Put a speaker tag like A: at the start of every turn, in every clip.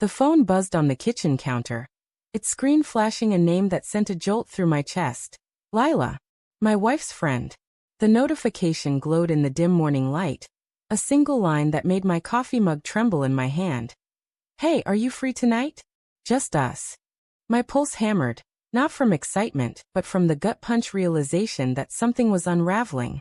A: The phone buzzed on the kitchen counter, its screen flashing a name that sent a jolt through my chest. Lila. My wife's friend. The notification glowed in the dim morning light, a single line that made my coffee mug tremble in my hand. Hey, are you free tonight? Just us. My pulse hammered, not from excitement, but from the gut-punch realization that something was unraveling.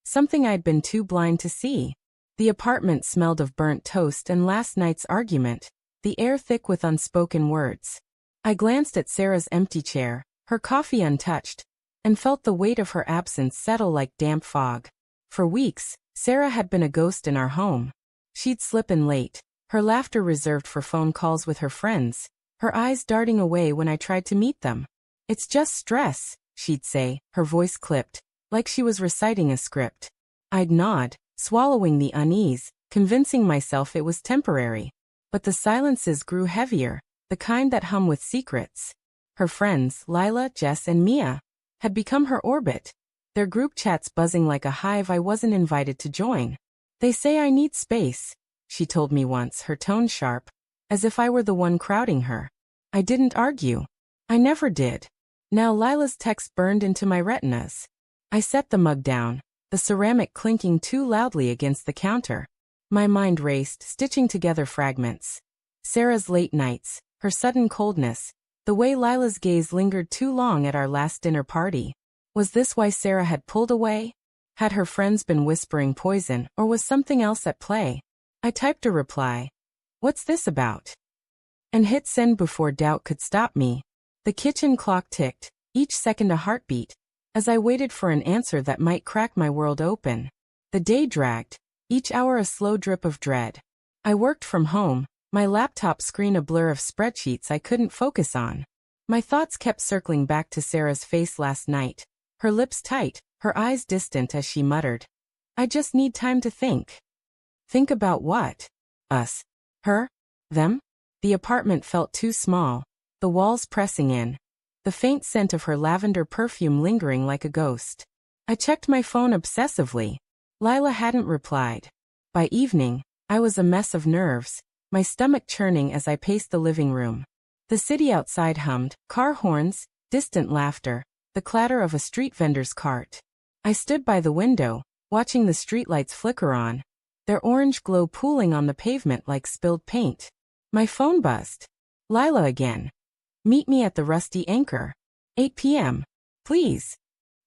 A: Something I'd been too blind to see. The apartment smelled of burnt toast and last night's argument, the air thick with unspoken words. I glanced at Sarah's empty chair, her coffee untouched, and felt the weight of her absence settle like damp fog. For weeks, Sarah had been a ghost in our home. She'd slip in late, her laughter reserved for phone calls with her friends, her eyes darting away when I tried to meet them. It's just stress, she'd say, her voice clipped, like she was reciting a script. I'd nod, swallowing the unease, convincing myself it was temporary. But the silences grew heavier, the kind that hum with secrets. Her friends, Lila, Jess, and Mia, had become her orbit, their group chats buzzing like a hive I wasn't invited to join. They say I need space, she told me once, her tone sharp, as if I were the one crowding her. I didn't argue. I never did. Now Lila's text burned into my retinas. I set the mug down, the ceramic clinking too loudly against the counter. My mind raced, stitching together fragments. Sarah's late nights, her sudden coldness, the way Lila's gaze lingered too long at our last dinner party. Was this why Sarah had pulled away? Had her friends been whispering poison, or was something else at play? I typed a reply. What's this about? And hit send before doubt could stop me. The kitchen clock ticked, each second a heartbeat, as I waited for an answer that might crack my world open. The day dragged, each hour a slow drip of dread. I worked from home, my laptop screen a blur of spreadsheets I couldn't focus on. My thoughts kept circling back to Sarah's face last night, her lips tight, her eyes distant as she muttered. I just need time to think. Think about what? Us. Her? Them? The apartment felt too small, the walls pressing in, the faint scent of her lavender perfume lingering like a ghost. I checked my phone obsessively. Lila hadn't replied. By evening, I was a mess of nerves, my stomach churning as I paced the living room. The city outside hummed, car horns, distant laughter, the clatter of a street vendor's cart. I stood by the window, watching the streetlights flicker on, their orange glow pooling on the pavement like spilled paint. My phone buzzed. Lila again. Meet me at the Rusty Anchor. 8 p.m. Please.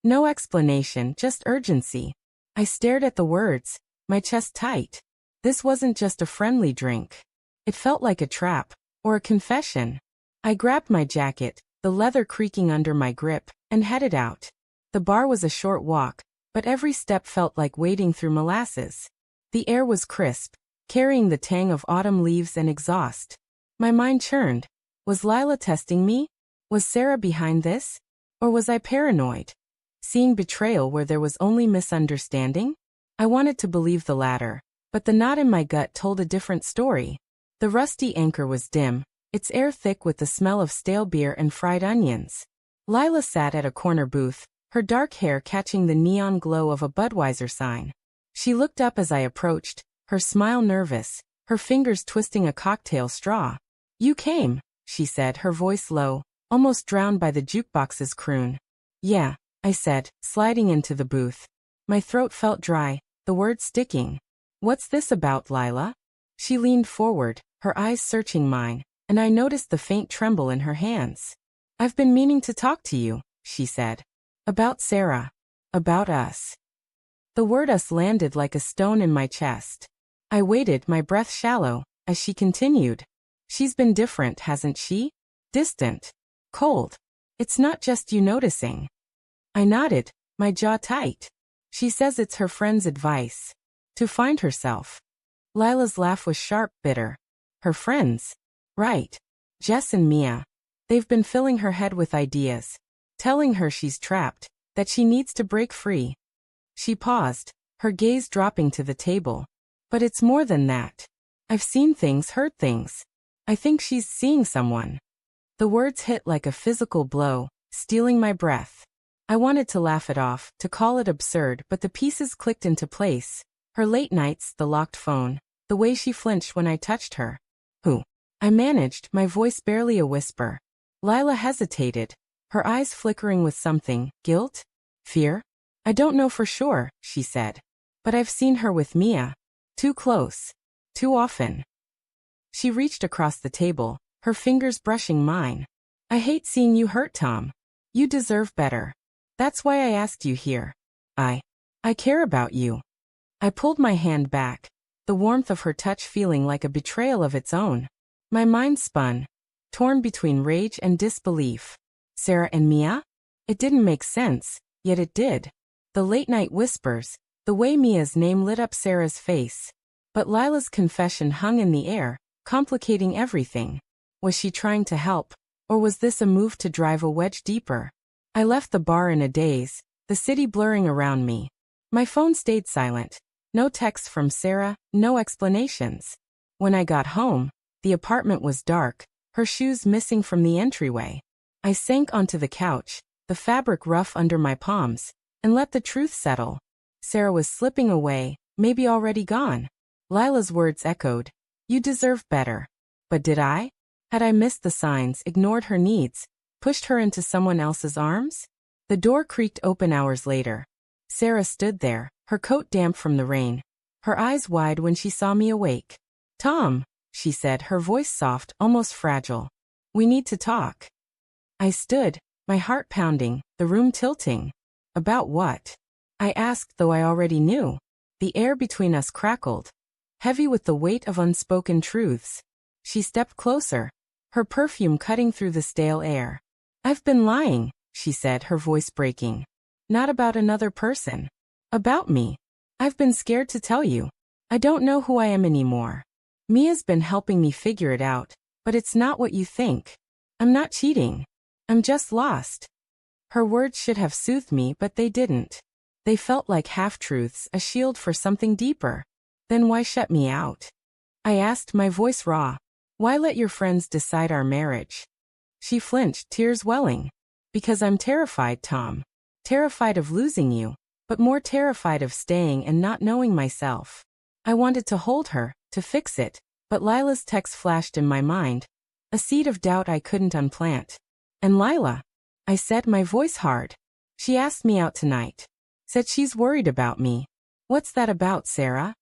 A: No explanation, just urgency. I stared at the words, my chest tight. This wasn't just a friendly drink. It felt like a trap, or a confession. I grabbed my jacket, the leather creaking under my grip, and headed out. The bar was a short walk, but every step felt like wading through molasses. The air was crisp, carrying the tang of autumn leaves and exhaust. My mind churned. Was Lila testing me? Was Sarah behind this? Or was I paranoid? Seeing betrayal where there was only misunderstanding? I wanted to believe the latter, but the knot in my gut told a different story. The Rusty Anchor was dim, its air thick with the smell of stale beer and fried onions. Lila sat at a corner booth, her dark hair catching the neon glow of a Budweiser sign. She looked up as I approached, her smile nervous, her fingers twisting a cocktail straw. You came, she said, her voice low, almost drowned by the jukebox's croon. Yeah, I said, sliding into the booth. My throat felt dry, the words sticking. What's this about, Lila? She leaned forward, her eyes searching mine, and I noticed the faint tremble in her hands. I've been meaning to talk to you, she said. About Sarah. About us. The word us landed like a stone in my chest. I waited, my breath shallow, as she continued. She's been different, hasn't she? Distant. Cold. It's not just you noticing. I nodded, my jaw tight. She says it's her friend's advice. To find herself. Lila's laugh was sharp, bitter. Her friends. Right. Jess and Mia. They've been filling her head with ideas. Telling her she's trapped, that she needs to break free. She paused, her gaze dropping to the table. But it's more than that. I've seen things, heard things. I think she's seeing someone. The words hit like a physical blow, stealing my breath. I wanted to laugh it off, to call it absurd, but the pieces clicked into place. Her late nights, the locked phone, the way she flinched when I touched her. Who? I managed, my voice barely a whisper. Lila hesitated, her eyes flickering with something. Guilt? Fear? I don't know for sure, she said. But I've seen her with Mia. Too close. Too often. She reached across the table, her fingers brushing mine. I hate seeing you hurt, Tom. You deserve better. That's why I asked you here. I care about you. I pulled my hand back, the warmth of her touch feeling like a betrayal of its own. My mind spun, torn between rage and disbelief. Sarah and Mia? It didn't make sense, yet it did. The late-night whispers, the way Mia's name lit up Sarah's face. But Lila's confession hung in the air, complicating everything. Was she trying to help, or was this a move to drive a wedge deeper? I left the bar in a daze, the city blurring around me. My phone stayed silent. No text from Sarah, no explanations. When I got home, the apartment was dark, her shoes missing from the entryway. I sank onto the couch, the fabric rough under my palms, and let the truth settle. Sarah was slipping away, maybe already gone. Lila's words echoed. You deserve better. But did I? Had I missed the signs, ignored her needs, pushed her into someone else's arms? The door creaked open hours later. Sarah stood there, her coat damp from the rain, her eyes wide when she saw me awake. Tom, she said, her voice soft, almost fragile. We need to talk. I stood, my heart pounding, the room tilting. About what? I asked, though I already knew. The air between us crackled, heavy with the weight of unspoken truths. She stepped closer, her perfume cutting through the stale air. I've been lying, she said, her voice breaking. Not about another person. About me. I've been scared to tell you. I don't know who I am anymore. Mia's been helping me figure it out, but it's not what you think. I'm not cheating. I'm just lost. Her words should have soothed me, but they didn't. They felt like half-truths, a shield for something deeper. Then why shut me out? I asked, my voice raw. Why let your friends decide our marriage? She flinched, tears welling. Because I'm terrified, Tom. Terrified of losing you, but more terrified of staying and not knowing myself. I wanted to hold her, to fix it, but Lila's text flashed in my mind, a seed of doubt I couldn't unplant. And Lila, I said, my voice hard. She asked me out tonight. Said she's worried about me. What's that about, Sarah?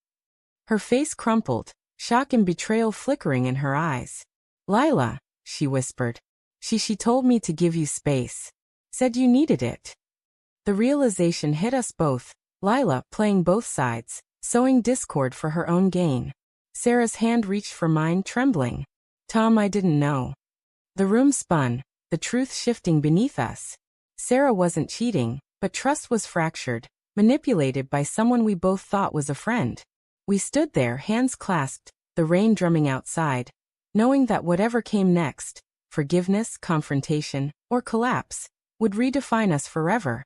A: Her face crumpled, shock and betrayal flickering in her eyes. Lila, she whispered. She told me to give you space. Said you needed it. The realization hit us both, Lila playing both sides, sowing discord for her own gain. Sarah's hand reached for mine, trembling. Tom, I didn't know. The room spun, the truth shifting beneath us. Sarah wasn't cheating, but trust was fractured, manipulated by someone we both thought was a friend. We stood there, hands clasped, the rain drumming outside, knowing that whatever came next, forgiveness, confrontation, or collapse, would redefine us forever.